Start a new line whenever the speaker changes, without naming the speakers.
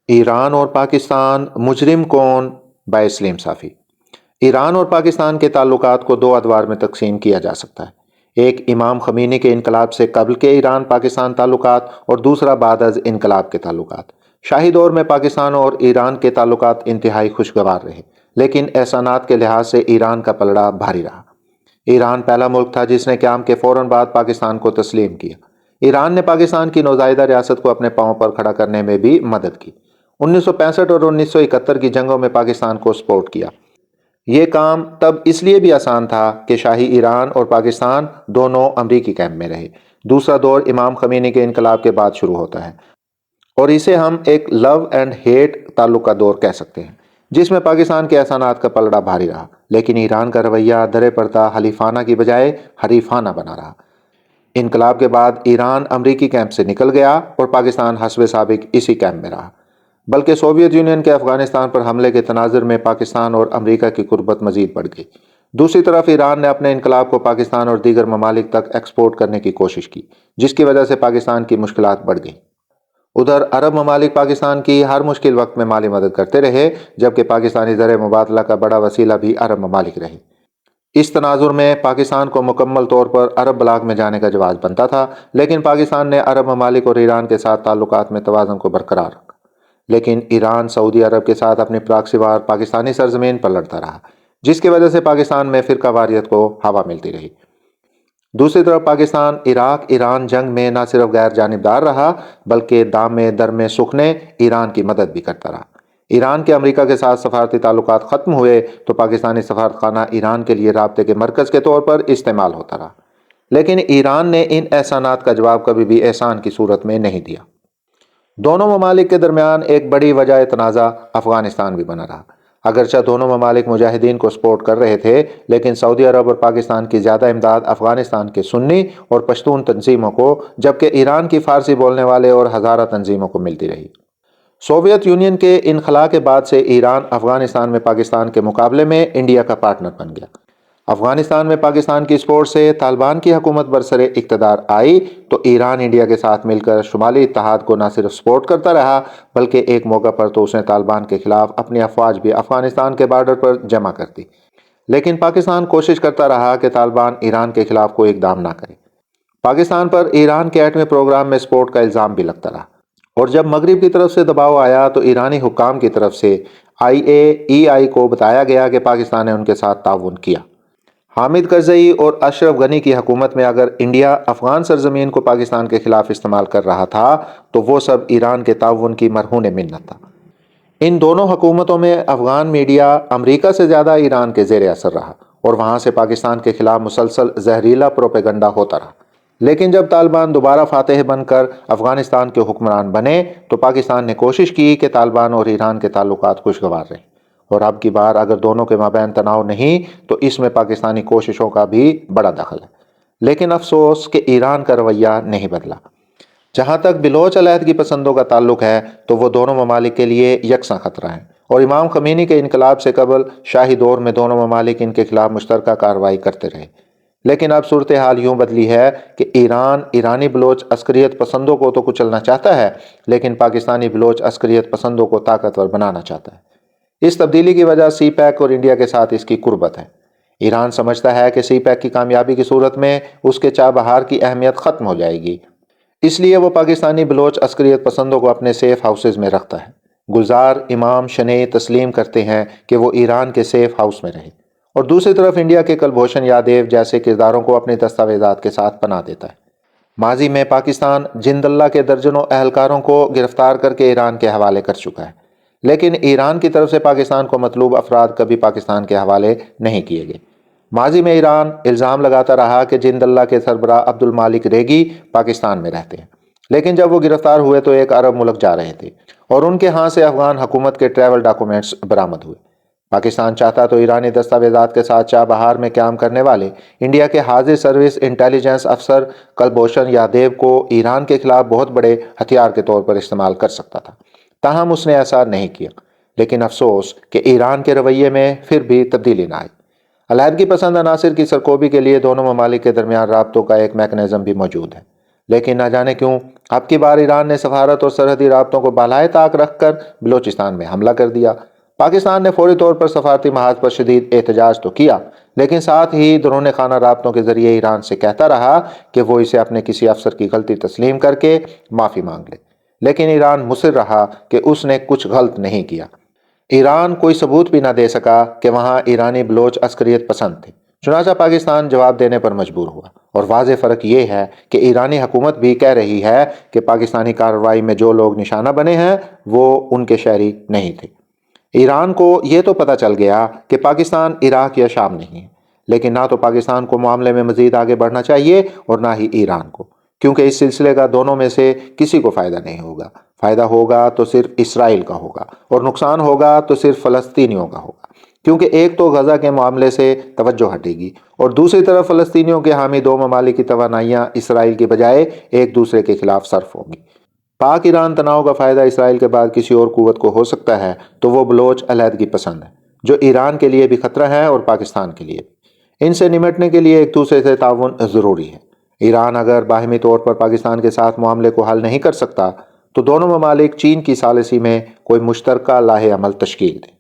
ایران اور پاکستان مجرم کون بائی اسلیم صافی۔ ایران اور پاکستان کے تعلقات کو دو ادوار میں تقسیم کیا جا سکتا ہے، ایک امام خمینی کے انقلاب سے قبل کے ایران پاکستان تعلقات اور دوسرا بعد از انقلاب کے تعلقات۔ شاہی دور میں پاکستان اور ایران کے تعلقات انتہائی خوشگوار رہے، لیکن احسانات کے لحاظ سے ایران کا پلڑا بھاری رہا۔ ایران پہلا ملک تھا جس نے قیام کے فوراً بعد پاکستان کو تسلیم کیا۔ ایران نے پاکستان کی نوزائیدہ ریاست کو اپنے پاؤں پر کھڑا کرنے میں بھی مدد کی۔ 1965 اور 1971 کی جنگوں میں پاکستان کو سپورٹ کیا۔ یہ کام تب اس لیے بھی آسان تھا کہ شاہی ایران اور پاکستان دونوں امریکی کیمپ میں رہے۔ دوسرا دور امام خمینی کے انقلاب کے بعد شروع ہوتا ہے اور اسے ہم ایک لو اینڈ ہیٹ تعلق کا دور کہہ سکتے ہیں، جس میں پاکستان کے احسانات کا پلڑا بھاری رہا، لیکن ایران کا رویہ درے پردہ حلیفانہ کی بجائے حریفانہ بنا رہا۔ انقلاب کے بعد ایران امریکی کیمپ سے نکل گیا اور پاکستان حسب سابق اسی کیمپ میں رہا، بلکہ سوویت یونین کے افغانستان پر حملے کے تناظر میں پاکستان اور امریکہ کی قربت مزید بڑھ گئی۔ دوسری طرف ایران نے اپنے انقلاب کو پاکستان اور دیگر ممالک تک ایکسپورٹ کرنے کی کوشش کی، جس کی وجہ سے پاکستان کی مشکلات بڑھ گئیں۔ ادھر عرب ممالک پاکستان کی ہر مشکل وقت میں مالی مدد کرتے رہے، جبکہ پاکستانی زر مبادلہ کا بڑا وسیلہ بھی عرب ممالک رہے۔ اس تناظر میں پاکستان کو مکمل طور پر عرب بلاک میں جانے کا جواز بنتا تھا، لیکن پاکستان نے عرب ممالک اور ایران کے ساتھ تعلقات میں توازن کو برقرار رکھا۔ لیکن ایران سعودی عرب کے ساتھ اپنی پراکسی وار پاکستانی سرزمین پر لڑتا رہا، جس کی وجہ سے پاکستان میں فرقہ واریت کو ہوا ملتی رہی۔ دوسری طرف پاکستان عراق ایران جنگ میں نہ صرف غیر جانبدار رہا، بلکہ دام درم سخنے ایران کی مدد بھی کرتا رہا۔ ایران کے امریکہ کے ساتھ سفارتی تعلقات ختم ہوئے تو پاکستانی سفارتخانہ ایران کے لیے رابطے کے مرکز کے طور پر استعمال ہوتا رہا، لیکن ایران نے ان احسانات کا جواب کبھی بھی احسان کی صورت میں نہیں دیا۔ دونوں ممالک کے درمیان ایک بڑی وجہ تنازع افغانستان بھی بنا رہا۔ اگرچہ دونوں ممالک مجاہدین کو سپورٹ کر رہے تھے، لیکن سعودی عرب اور پاکستان کی زیادہ امداد افغانستان کے سنی اور پشتون تنظیموں کو، جبکہ ایران کی فارسی بولنے والے اور ہزارہ تنظیموں کو ملتی رہی۔ سوویت یونین کے انخلاء کے بعد سے ایران افغانستان میں پاکستان کے مقابلے میں انڈیا کا پارٹنر بن گیا۔ افغانستان میں پاکستان کی سپورٹ سے طالبان کی حکومت برسر اقتدار آئی تو ایران انڈیا کے ساتھ مل کر شمالی اتحاد کو نہ صرف سپورٹ کرتا رہا، بلکہ ایک موقع پر تو اس نے طالبان کے خلاف اپنی افواج بھی افغانستان کے بارڈر پر جمع کر دی۔ لیکن پاکستان کوشش کرتا رہا کہ طالبان ایران کے خلاف کوئی اقدام نہ کرے۔ پاکستان پر ایران کے ایٹمی پروگرام میں سپورٹ کا الزام بھی لگتا رہا، اور جب مغرب کی طرف سے دباؤ آیا تو ایرانی حکام کی طرف سے IAEA کو بتایا گیا کہ پاکستان نے ان کے ساتھ تعاون کیا۔ حامد کرزئی اور اشرف غنی کی حکومت میں اگر انڈیا افغان سرزمین کو پاکستان کے خلاف استعمال کر رہا تھا تو وہ سب ایران کے تعاون کی مرہون منت تھا۔ ان دونوں حکومتوں میں افغان میڈیا امریکہ سے زیادہ ایران کے زیر اثر رہا اور وہاں سے پاکستان کے خلاف مسلسل زہریلا پروپیگنڈا ہوتا رہا۔ لیکن جب طالبان دوبارہ فاتح بن کر افغانستان کے حکمران بنے تو پاکستان نے کوشش کی کہ طالبان اور ایران کے تعلقات خوشگوار رہیں، اور اب کی بار اگر دونوں کے مابین تناؤ نہیں تو اس میں پاکستانی کوششوں کا بھی بڑا دخل ہے۔ لیکن افسوس کہ ایران کا رویہ نہیں بدلا۔ جہاں تک بلوچ علیحدگی پسندوں کا تعلق ہے تو وہ دونوں ممالک کے لیے یکساں خطرہ ہیں، اور امام خمینی کے انقلاب سے قبل شاہی دور میں دونوں ممالک ان کے خلاف مشترکہ کارروائی کرتے رہے۔ لیکن اب صورتحال یوں بدلی ہے کہ ایران ایرانی بلوچ عسکریت پسندوں کو تو کچلنا چاہتا ہے، لیکن پاکستانی بلوچ عسکریت پسندوں کو طاقتور بنانا چاہتا ہے۔ اس تبدیلی کی وجہ سی پیک اور انڈیا کے ساتھ اس کی قربت ہے۔ ایران سمجھتا ہے کہ سی پیک کی کامیابی کی صورت میں اس کے چابہار کی اہمیت ختم ہو جائے گی، اس لیے وہ پاکستانی بلوچ عسکریت پسندوں کو اپنے سیف ہاؤسز میں رکھتا ہے۔ گلزار امام شنی تسلیم کرتے ہیں کہ وہ ایران کے سیف ہاؤس میں رہے، اور دوسری طرف انڈیا کے کلبھوشن یادیو جیسے کرداروں کو اپنی دستاویزات کے ساتھ پناہ دیتا ہے۔ ماضی میں پاکستان جند اللہ کے درجنوں اہلکاروں کو گرفتار کر کے ایران کے حوالے کر چکا ہے، لیکن ایران کی طرف سے پاکستان کو مطلوب افراد کبھی پاکستان کے حوالے نہیں کیے گئے۔ ماضی میں ایران الزام لگاتا رہا کہ جند اللہ کے سربراہ عبد المالک ریگی پاکستان میں رہتے ہیں، لیکن جب وہ گرفتار ہوئے تو ایک عرب ملک جا رہے تھے اور ان کے ہاں سے افغان حکومت کے ٹریول ڈاکومنٹس برآمد ہوئے۔ پاکستان چاہتا تو ایرانی دستاویزات کے ساتھ چابہار میں قیام کرنے والے انڈیا کے حاضر سروس انٹیلیجنس افسر کلبھوشن یادیو کو ایران کے خلاف بہت بڑے ہتھیار کے طور پر استعمال کر سکتا تھا، تاہم اس نے ایسا نہیں کیا۔ لیکن افسوس کہ ایران کے رویے میں پھر بھی تبدیلی نہ آئی۔ علیحدگی پسند عناصر کی سرکوبی کے لیے دونوں ممالک کے درمیان رابطوں کا ایک میکنزم بھی موجود ہے، لیکن نہ جانے کیوں اب کی بار ایران نے سفارت اور سرحدی رابطوں کو بالائے طاق رکھ کر بلوچستان میں حملہ کر دیا۔ پاکستان نے فوری طور پر سفارتی محاذ پر شدید احتجاج تو کیا، لیکن ساتھ ہی درون خانہ رابطوں کے ذریعے ایران سے کہتا رہا کہ وہ اسے اپنے کسی افسر کی غلطی تسلیم کر کے معافی مانگ لے، لیکن ایران مصر رہا کہ اس نے کچھ غلط نہیں کیا۔ ایران کوئی ثبوت بھی نہ دے سکا کہ وہاں ایرانی بلوچ عسکریت پسند تھے، چنانچہ پاکستان جواب دینے پر مجبور ہوا۔ اور واضح فرق یہ ہے کہ ایرانی حکومت بھی کہہ رہی ہے کہ پاکستانی کارروائی میں جو لوگ نشانہ بنے ہیں وہ ان کے شہری نہیں تھے۔ ایران کو یہ تو پتہ چل گیا کہ پاکستان عراق یا شام نہیں ہے، لیکن نہ تو پاکستان کو معاملے میں مزید آگے بڑھنا چاہیے اور نہ ہی ایران کو، کیونکہ اس سلسلے کا دونوں میں سے کسی کو فائدہ نہیں ہوگا۔ فائدہ ہوگا تو صرف اسرائیل کا ہوگا اور نقصان ہوگا تو صرف فلسطینیوں کا ہوگا، کیونکہ ایک تو غزہ کے معاملے سے توجہ ہٹے گی اور دوسری طرف فلسطینیوں کے حامی دو ممالک کی توانائیاں اسرائیل کے بجائے ایک دوسرے کے خلاف صرف ہوں گی۔ پاک ایران تناؤ کا فائدہ اسرائیل کے بعد کسی اور قوت کو ہو سکتا ہے تو وہ بلوچ علیحدگی پسند ہے، جو ایران کے لیے بھی خطرہ ہے اور پاکستان کے لیے بھی۔ ان سے نمٹنے کے لیے ایک دوسرے سے تعاون ضروری ہے۔ ایران اگر باہمی طور پر پاکستان کے ساتھ معاملے کو حل نہیں کر سکتا تو دونوں ممالک چین کی ثالثی میں کوئی مشترکہ لاہ عمل تشکیل دیں۔